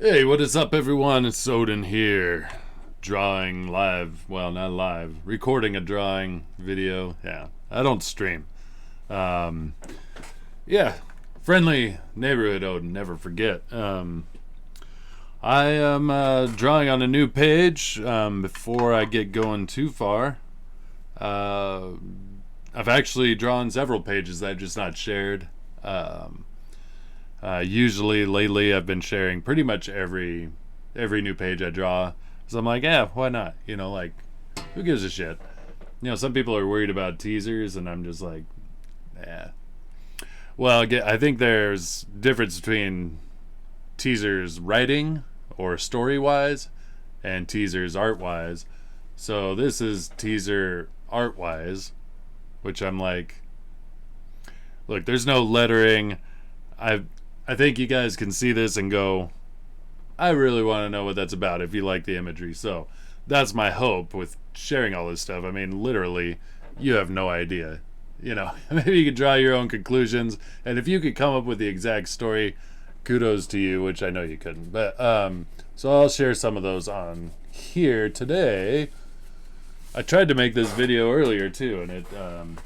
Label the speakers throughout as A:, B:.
A: Hey, what is up, everyone? It's Odin here. Drawing live. Well, not live. Recording a drawing video. Yeah, I don't stream. Um, yeah, friendly neighborhood Odin, never forget. I am drawing on a new page before I get going too far. Uh, I've actually drawn several pages that I've just not shared. Usually, lately, I've been sharing pretty much every new page I draw. So I'm like, yeah, why not? Like, who gives a shit? Some people are worried about teasers, and I'm just like, yeah. Well, I think there's difference between teasers writing or story wise, and teasers art wise. So this is teaser art wise, which I'm like, look, there's no lettering. I I think you guys can see this and go, I really want to know what that's about if you like the imagery. So that's my hope with sharing all this stuff. I mean, literally, you have no idea. Maybe you could draw your own conclusions, and if you could come up with the exact story, kudos to you, which I know you couldn't. But so I'll share some of those on here today. I tried to make this video earlier too, and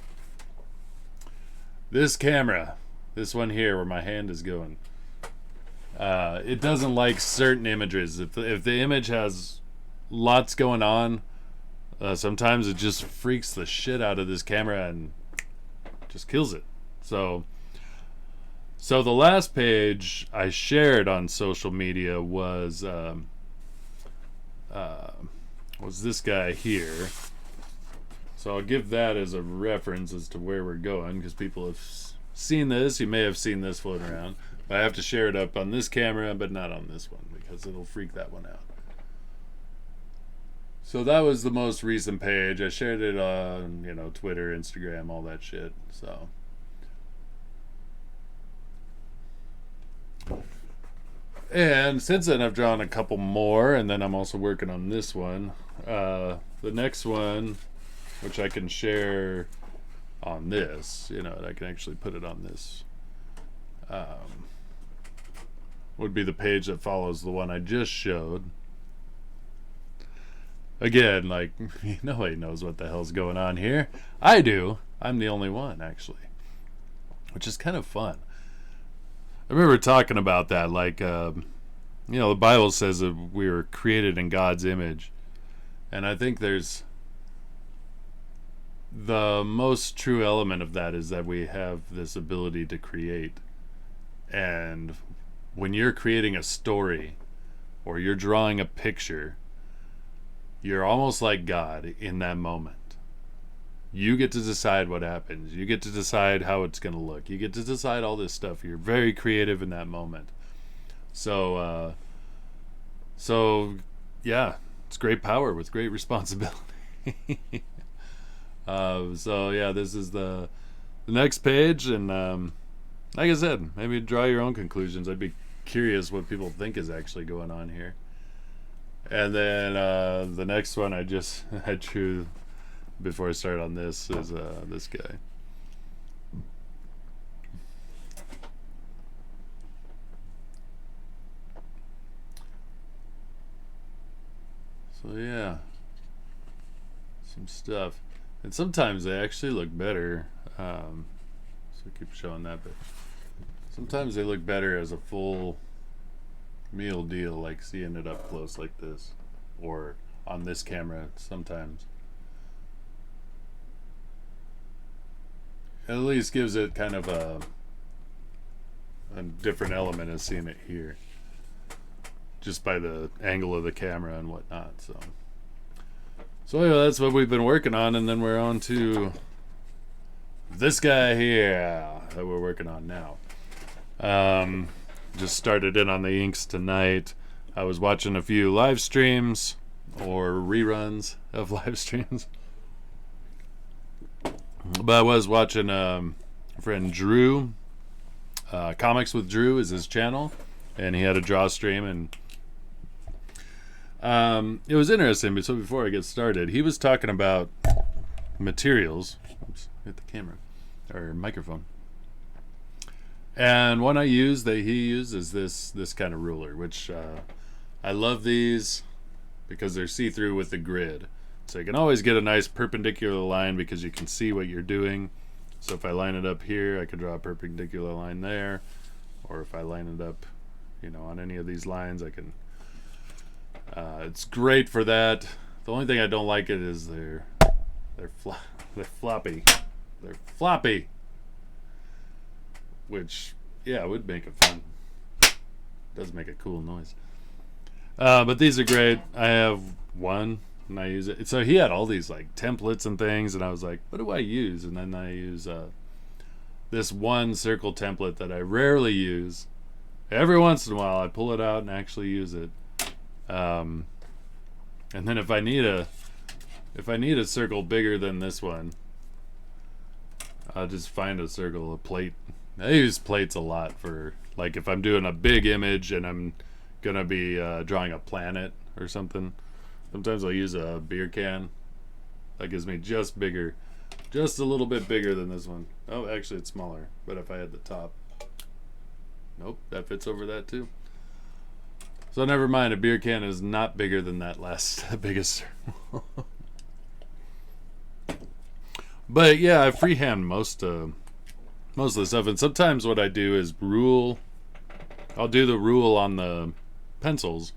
A: this camera, this one here where my hand is going, it doesn't like certain images. If the image has lots going on, sometimes it just freaks the shit out of this camera and just kills it. So the last page I shared on social media was this guy here. So I'll give that as a reference as to where we're going, because people have seen this. You may have seen this floating around. But I have to share it up on this camera, but not on this one, because it'll freak that one out. So that was the most recent page. I shared it on, Twitter, Instagram, all that shit. So and since then I've drawn a couple more, and then I'm also working on this one. The next one, which I can share on this, I can actually put it on this, would be the page that follows the one I just showed. Again, like, nobody knows what the hell's going on here. I do. I'm the only one, actually, which is kind of fun. I remember talking about that, like, the Bible says that we were created in God's image, and I think there's the most true element of that is that we have this ability to create. And when you're creating a story or you're drawing a picture, you're almost like God in that moment. You get to decide what happens. You get to decide how it's going to look. You get to decide all this stuff. You're very creative in that moment. So yeah, it's great power with great responsibility. So yeah, this is the next page, and like I said, maybe draw your own conclusions. I'd be curious what people think is actually going on here. And then the next one I drew before I start on this is this guy. So yeah, some stuff. And sometimes they actually look better. So I keep showing that, but sometimes they look better as a full meal deal, like seeing it up close like this, or on this camera sometimes. It at least gives it kind of a different element as seeing it here, just by the angle of the camera and whatnot. So anyway, that's what we've been working on, and then we're on to this guy here that we're working on now. Just started in on the inks tonight. I was watching a few live streams or reruns of live streams, but I was watching friend Drew. Comics with Drew is his channel, and he had a draw stream, and it was interesting. So before I get started, he was talking about materials. Oops, hit the camera or microphone. And one I use that he uses this kind of ruler, which I love these because they're see-through with the grid. So you can always get a nice perpendicular line because you can see what you're doing. So if I line it up here, I could draw a perpendicular line there. Or if I line it up, on any of these lines, I can. It's great for that. The only thing I don't like it is they're floppy. They're floppy. Which, yeah, would make it fun. Does make a cool noise. But these are great. I have one and I use it. So he had all these like templates and things, and I was like, what do I use? And then I use this one circle template that I rarely use. Every once in a while, I pull it out and actually use it. And then if I need a circle bigger than this one, I'll just find a circle, a plate. I use plates a lot for, like, if I'm doing a big image and I'm gonna be drawing a planet or something. Sometimes I'll use a beer can. That gives me just a little bit bigger than this one. Oh, actually it's smaller, but if I had the top. Nope, that fits over that too. So never mind, a beer can is not bigger than that last biggest circle. But yeah, I freehand most of the stuff, and sometimes what I do is rule. I'll do the rule on the pencils,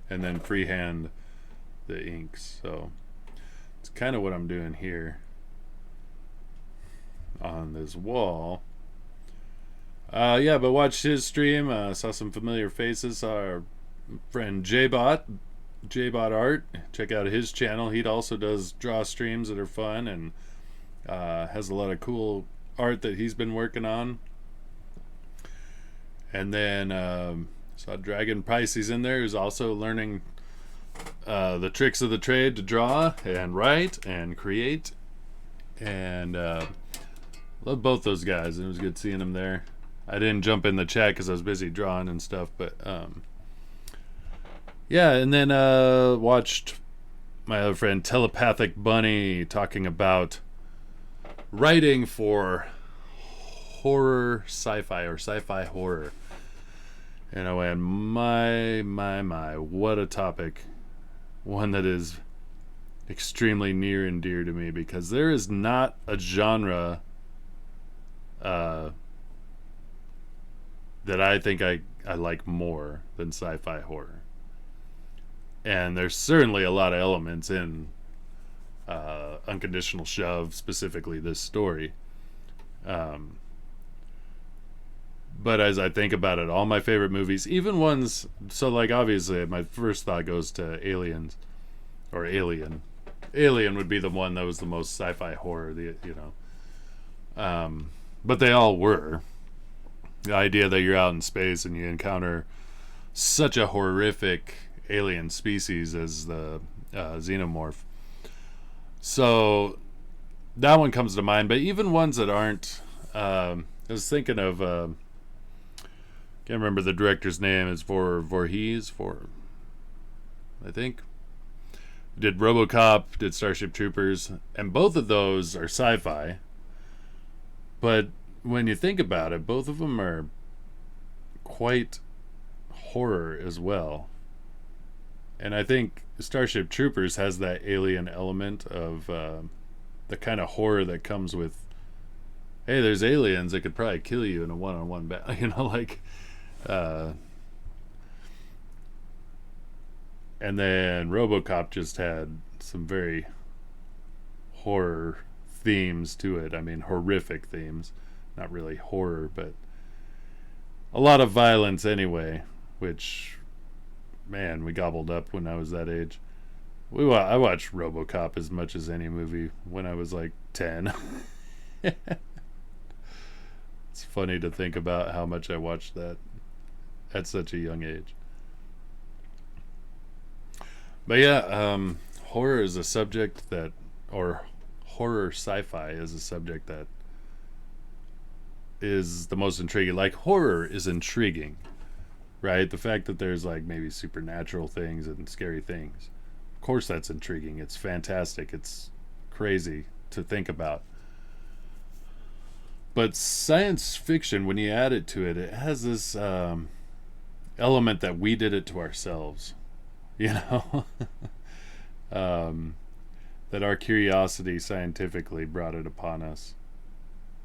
A: and then freehand the inks. So it's kind of what I'm doing here on this wall. Yeah, but watched his stream. Saw some familiar faces. Saw our friend Jbot Art. Check out his channel. He also does draw streams that are fun and has a lot of cool art that he's been working on. And then saw Dragon Pisces in there, who's also learning the tricks of the trade to draw and write and create. And love both those guys. It was good seeing them there. I didn't jump in the chat because I was busy drawing and stuff, but yeah. And then watched my other friend Telepathic Bunny talking about writing for horror sci-fi or sci-fi horror. And I went, my, what a topic. One that is extremely near and dear to me, because there is not a genre that I think I like more than sci-fi horror. And there's certainly a lot of elements in Unconditional Shove, specifically this story. But as I think about it, all my favorite movies, even ones, so like obviously my first thought goes to Aliens, or Alien. Alien would be the one that was the most sci-fi horror, but they all were. The idea that you're out in space and you encounter such a horrific alien species as the xenomorph. So that one comes to mind, but even ones that aren't, I was thinking of, can't remember the director's name, it's Voorhees, I think. Did RoboCop, did Starship Troopers, and both of those are sci-fi. But when you think about it, both of them are quite horror as well. And I think Starship Troopers has that alien element of the kind of horror that comes with, hey, there's aliens that could probably kill you in a one-on-one battle, and then RoboCop just had some very horror themes to it. I mean, horrific themes. Not really horror, but a lot of violence anyway, which, man, we gobbled up when I was that age. I watched RoboCop as much as any movie when I was like 10. It's funny to think about how much I watched that at such a young age. But yeah, horror is a subject that, or horror sci-fi is a subject that is the most intriguing. Like, horror is intriguing, right? The fact that there's like maybe supernatural things and scary things, of course that's intriguing. It's fantastic. It's crazy to think about. But science fiction, when you add it to it, it has this element that we did it to ourselves, you know. um, that our curiosity scientifically brought it upon us.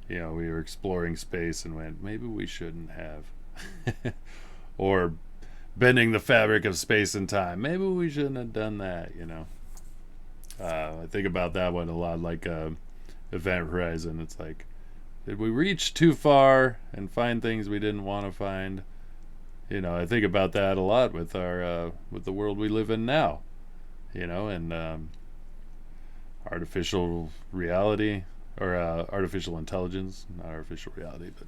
A: You know, we were exploring space and went, maybe we shouldn't have. Or bending the fabric of space and time. Maybe we shouldn't have done that, you know. I think about that one a lot, like Event Horizon. It's like, did we reach too far and find things we didn't want to find? You know, I think about that a lot with our with the world we live in now. You know, and artificial reality or artificial intelligence, not artificial reality, but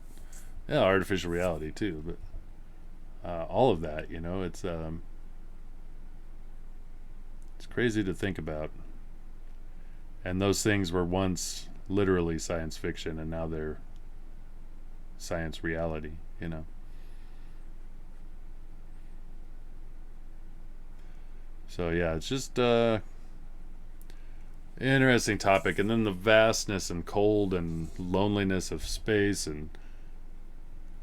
A: yeah, artificial reality too. But all of that, you know, it's crazy to think about. And those things were once literally science fiction, and now they're science reality. You know. So yeah, it's just interesting topic. And then the vastness and cold and loneliness of space. And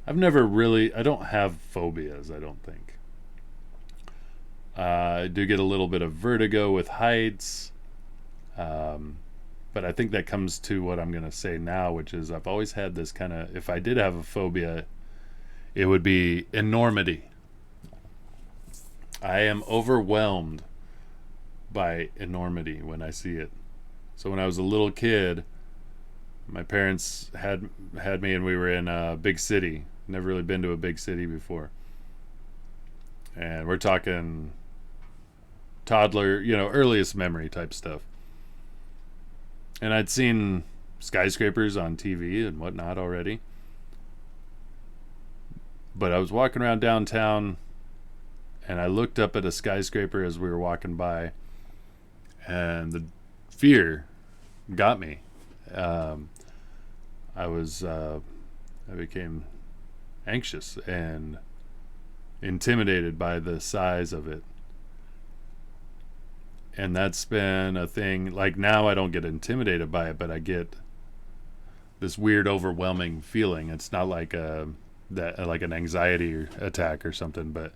A: I don't have phobias, I don't think. I do get a little bit of vertigo with heights. But I think that comes to what I'm going to say now, which is I've always had this kind of, if I did have a phobia, it would be enormity. I am overwhelmed by enormity when I see it. So when I was a little kid, my parents had me, and we were in a big city. Never really been to a big city before, and we're talking toddler, you know, earliest memory type stuff. And I'd seen skyscrapers on TV and whatnot already, but I was walking around downtown, and I looked up at a skyscraper as we were walking by, and the fear got me. I became anxious and intimidated by the size of it. And that's been a thing. Like, now I don't get intimidated by it, but I get this weird overwhelming feeling. It's not like like an anxiety attack or something, but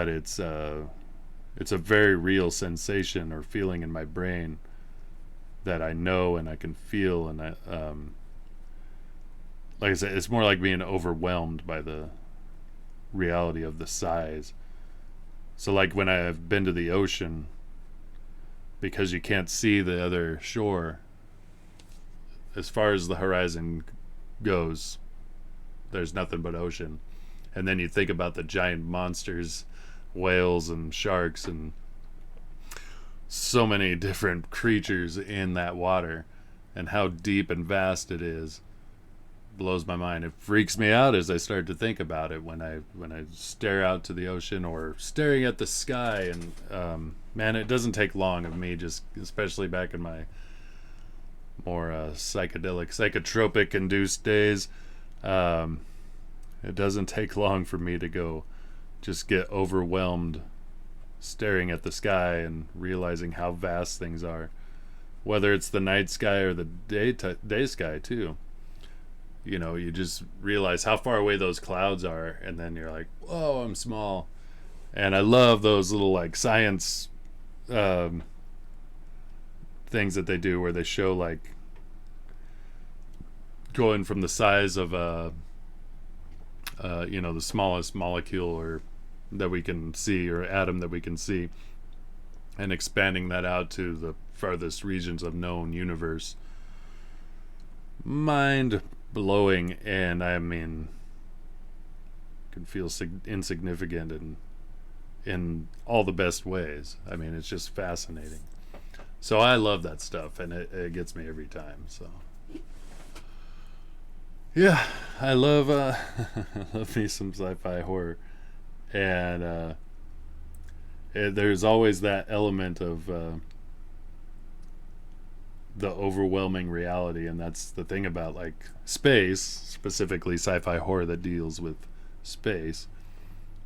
A: it's a very real sensation or feeling in my brain that I know and I can feel. And like I said, it's more like being overwhelmed by the reality of the size. So like when I've been to the ocean, because you can't see the other shore, as far as the horizon goes, there's nothing but ocean. And then you think about the giant monsters, whales and sharks and so many different creatures in that water, and how deep and vast it is. Blows my mind. It freaks me out as I start to think about it when I stare out to the ocean or staring at the sky. And man, it doesn't take long of me, just especially back in my more psychotropic induced days. It doesn't take long for me to go just get overwhelmed staring at the sky and realizing how vast things are, whether it's the night sky or the day sky too. You know, you just realize how far away those clouds are, and then you're like, whoa, I'm small. And I love those little like science things that they do where they show like going from the size of the smallest molecule or that we can see, or atom that we can see, and expanding that out to the farthest regions of known universe. Mind blowing. And I mean, can feel insignificant in all the best ways. I mean, it's just fascinating. So I love that stuff, and it gets me every time. So yeah, I love I love me some sci-fi horror. And there's always that element of the overwhelming reality. And that's the thing about like space, specifically sci-fi horror that deals with space,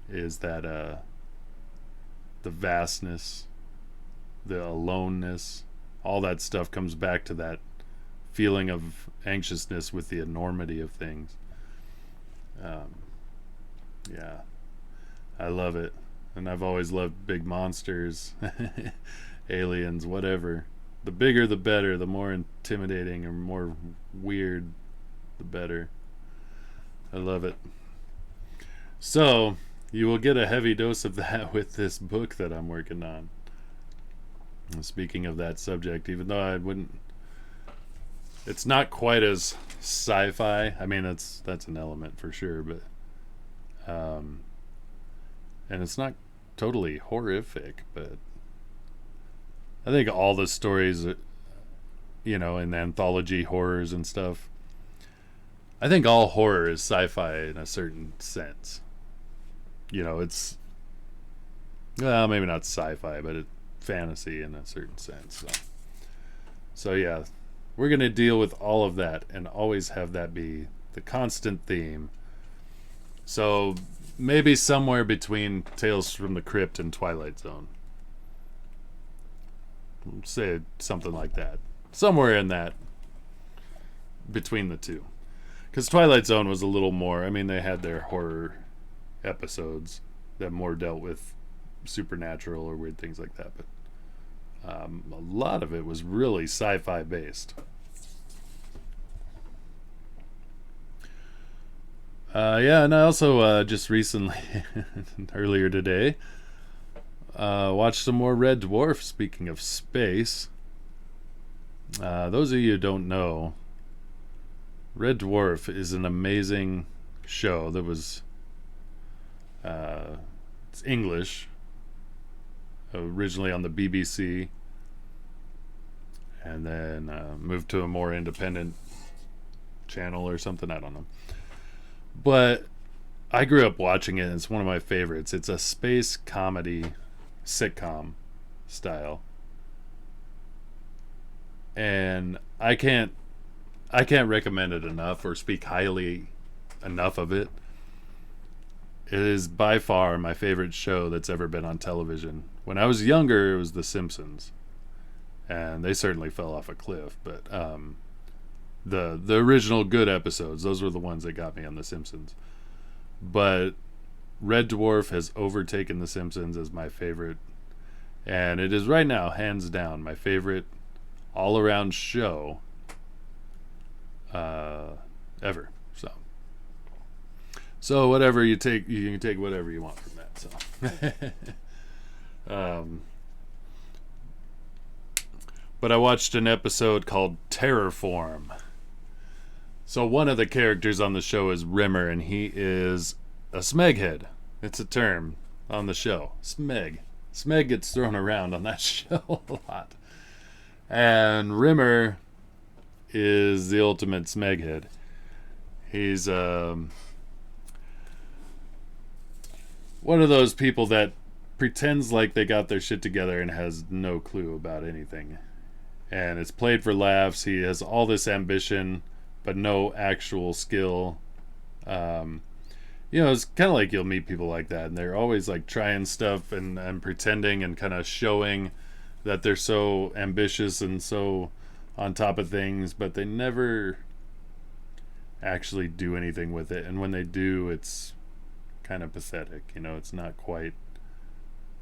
A: is that the vastness, the aloneness, all that stuff comes back to that feeling of anxiousness with the enormity of things. Um, yeah, I love it. And I've always loved big monsters, aliens, whatever. The bigger the better, the more intimidating or more weird the better. I love it. So, you will get a heavy dose of that with this book that I'm working on. And speaking of that subject, even though I wouldn't, it's not quite as sci-fi. I mean, that's an element for sure, but and it's not totally horrific, but I think all the stories, in anthology horrors and stuff, I think all horror is sci-fi in a certain sense. It's, well, maybe not sci-fi, but it's fantasy in a certain sense. So yeah, we're going to deal with all of that and always have that be the constant theme. So maybe somewhere between Tales from the Crypt and Twilight Zone. Say something like that. Somewhere in that, between the two. Because Twilight Zone was a little more, I mean, they had their horror episodes that more dealt with supernatural or weird things like that, but a lot of it was really sci-fi based. Yeah, and I also just recently, earlier today, watched some more Red Dwarf. Speaking of space, those of you who don't know, Red Dwarf is an amazing show that was, it's English, originally on the BBC, and then moved to a more independent channel or something, I don't know. But I grew up watching it, and it's one of my favorites. It's a space comedy sitcom style, and I can't recommend it enough or speak highly enough of it. It is by far my favorite show that's ever been on television. When I was younger, it was The Simpsons, and they certainly fell off a cliff, but the original good episodes, those were the ones that got me on The Simpsons. But Red Dwarf has overtaken The Simpsons as my favorite, and it is right now, hands down, my favorite all-around show ever. So whatever you take, you can take whatever you want from that. So, but I watched an episode called Terrorform. So one of the characters on the show is Rimmer, and he is a smeghead. It's a term on the show. Smeg. Smeg gets thrown around on that show a lot. And Rimmer is the ultimate smeghead. He's one of those people that pretends like they got their shit together and has no clue about anything. And it's played for laughs. He has all this ambition, but no actual skill. It's kind of like you'll meet people like that, and they're always like trying stuff and pretending and kind of showing that they're so ambitious and so on top of things, but they never actually do anything with it. And when they do, it's kind of pathetic. It's not quite,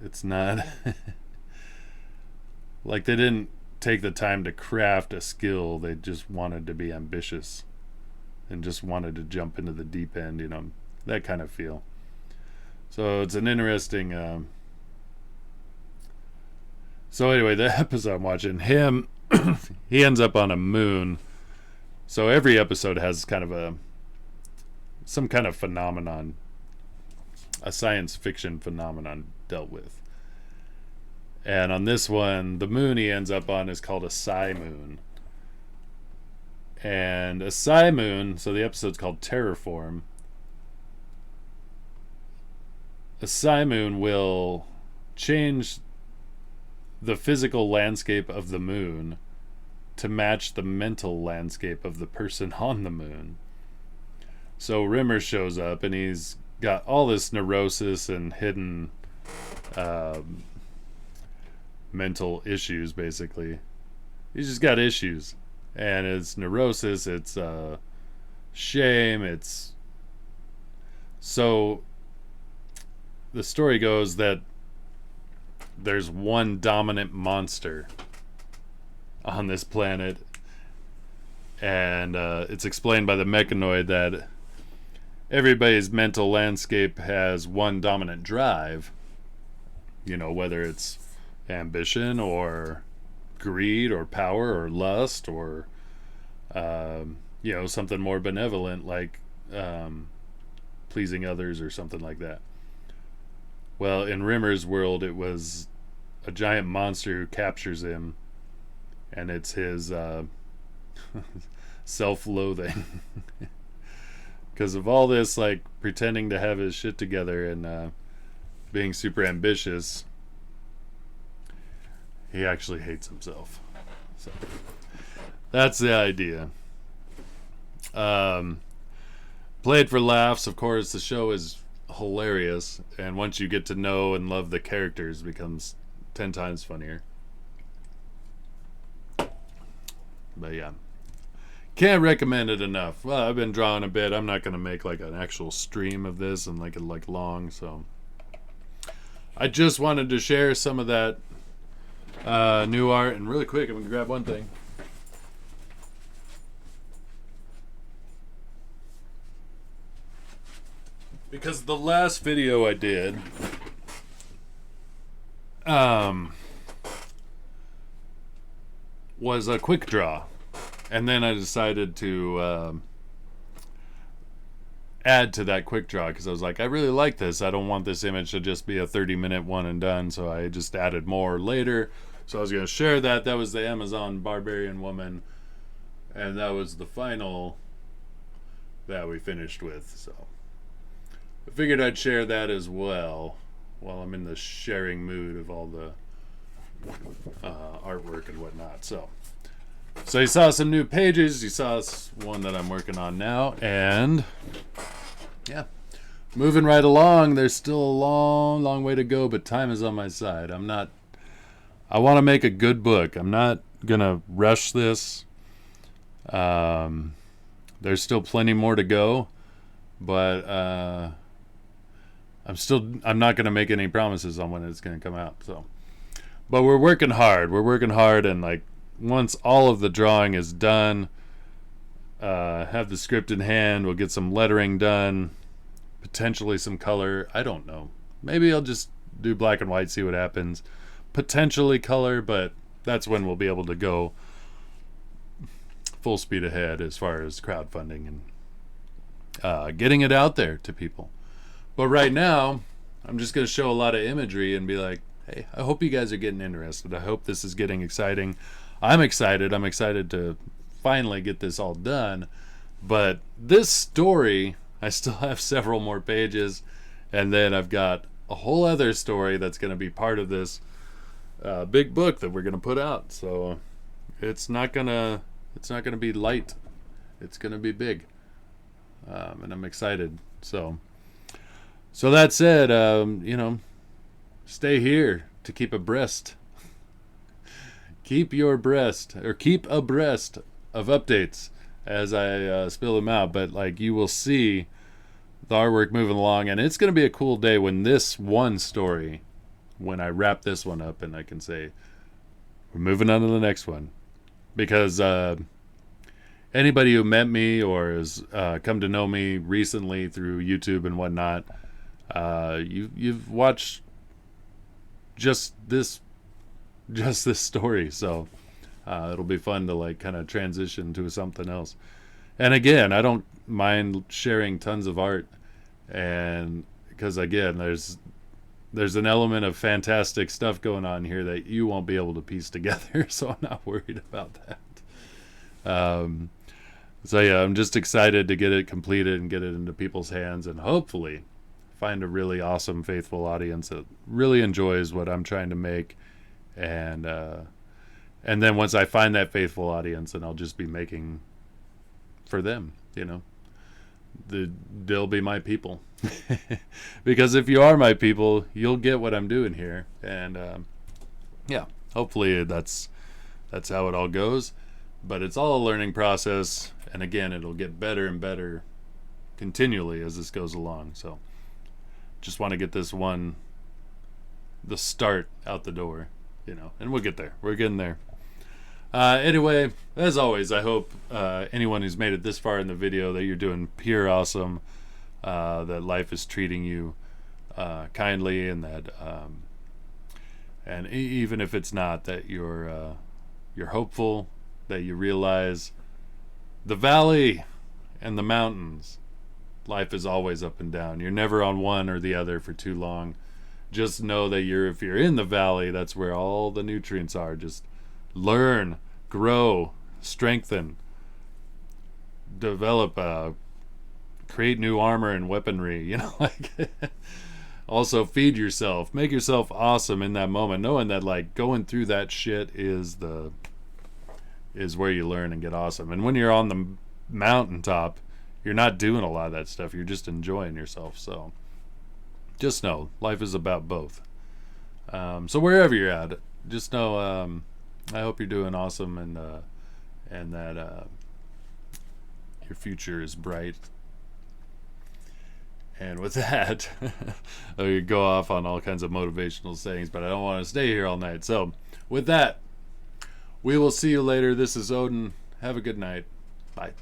A: it's not like they didn't take the time to craft a skill. They just wanted to be ambitious and just wanted to jump into the deep end, that kind of feel. So it's an interesting so anyway, the episode I'm watching, him he ends up on a moon. So every episode has kind of some kind of phenomenon, a science fiction phenomenon dealt with. And on this one, the moon he ends up on is called a Psi moon. And a Psi moon, so the episode's called Terrorform. A Psi moon will change the physical landscape of the moon to match the mental landscape of the person on the moon. So Rimmer shows up, and he's got all this neurosis and hidden mental issues, basically. He's just got issues. and it's neurosis, it's shame, it's so the story goes that there's one dominant monster on this planet, and it's explained by the mechanoid that everybody's mental landscape has one dominant drive, whether it's ambition or greed or power or lust or something more benevolent like pleasing others or something like that. Well, in Rimmer's world, it was a giant monster who captures him, and it's his self-loathing. Because of all this, like, pretending to have his shit together and being super ambitious, he actually hates himself. So that's the idea. Played for laughs, of course. The show is hilarious, and once you get to know and love the characters, it becomes 10 times funnier. But yeah, can't recommend it enough. Well, I've been drawing a bit. I'm not going to make like an actual stream of this and like it like long, so I just wanted to share some of that new art. And really quick, I'm going to grab one thing. Because the last video I did was a quick draw. And then I decided to add to that quick draw because I was like, I really like this. I don't want this image to just be a 30-minute one and done. So I just added more later. So I was going to share that. That was the Amazon Barbarian Woman. And that was the final that we finished with. So I figured I'd share that as well while I'm in the sharing mood of all the artwork and whatnot. So you saw some new pages. You saw one that I'm working on now. And yeah, moving right along. There's still a long, long way to go, but time is on my side. I want to make a good book. I'm not going to rush this. There's still plenty more to go, but I'm not going to make any promises on when it's going to come out. So, but we're working hard. And like once all of the drawing is done, have the script in hand, we'll get some lettering done, potentially some color. I don't know. Maybe I'll just do black and white, see what happens. Potentially color, but that's when we'll be able to go full speed ahead as far as crowdfunding and getting it out there to people. But right now, I'm just going to show a lot of imagery and be like, hey, I hope you guys are getting interested. I hope this is getting exciting. I'm excited. I'm excited to finally get this all done. But this story, I still have several more pages. And then I've got a whole other story that's going to be part of this big book that we're going to put out. So it's not going to be light. It's going to be big. And I'm excited. So that said, stay here to keep abreast. Keep abreast of updates as I spill them out. But like you will see the artwork moving along, and it's going to be a cool day when this one story, when I wrap this one up and I can say, we're moving on to the next one. Because anybody who met me or has come to know me recently through YouTube and whatnot, you've watched just this story. So it'll be fun to like kind of transition to something else. And again, I don't mind sharing tons of art, and because again, there's an element of fantastic stuff going on here that you won't be able to piece together. So I'm not worried about that. So yeah, I'm just excited to get it completed and get it into people's hands, and hopefully find a really awesome, faithful audience that really enjoys what I'm trying to make. And then once I find that faithful audience, then I'll just be making for them, they'll be my people. Because if you are my people, you'll get what I'm doing here. And yeah, hopefully that's how it all goes. But it's all a learning process, and again, it'll get better and better continually as this goes along. So just want to get this one, the start, out the door, and we'll get there. We're getting there. Anyway, as always, I hope anyone who's made it this far in the video that you're doing pure awesome, that life is treating you kindly, and that even if it's not, that you're hopeful, that you realize the valley and the mountains. Life is always up and down. You're never on one or the other for too long. Just know that if you're in the valley, that's where all the nutrients are. Just learn, grow, strengthen, develop, create new armor and weaponry. Also feed yourself, make yourself awesome in that moment, knowing that going through that shit is where you learn and get awesome. And when you're on the mountaintop, you're not doing a lot of that stuff. You're just enjoying yourself. So just know life is about both. So wherever you're at, just know I hope you're doing awesome, and that your future is bright. And with that, I could go off on all kinds of motivational sayings, but I don't want to stay here all night. So with that, we will see you later. This is Odin. Have a good night. Bye.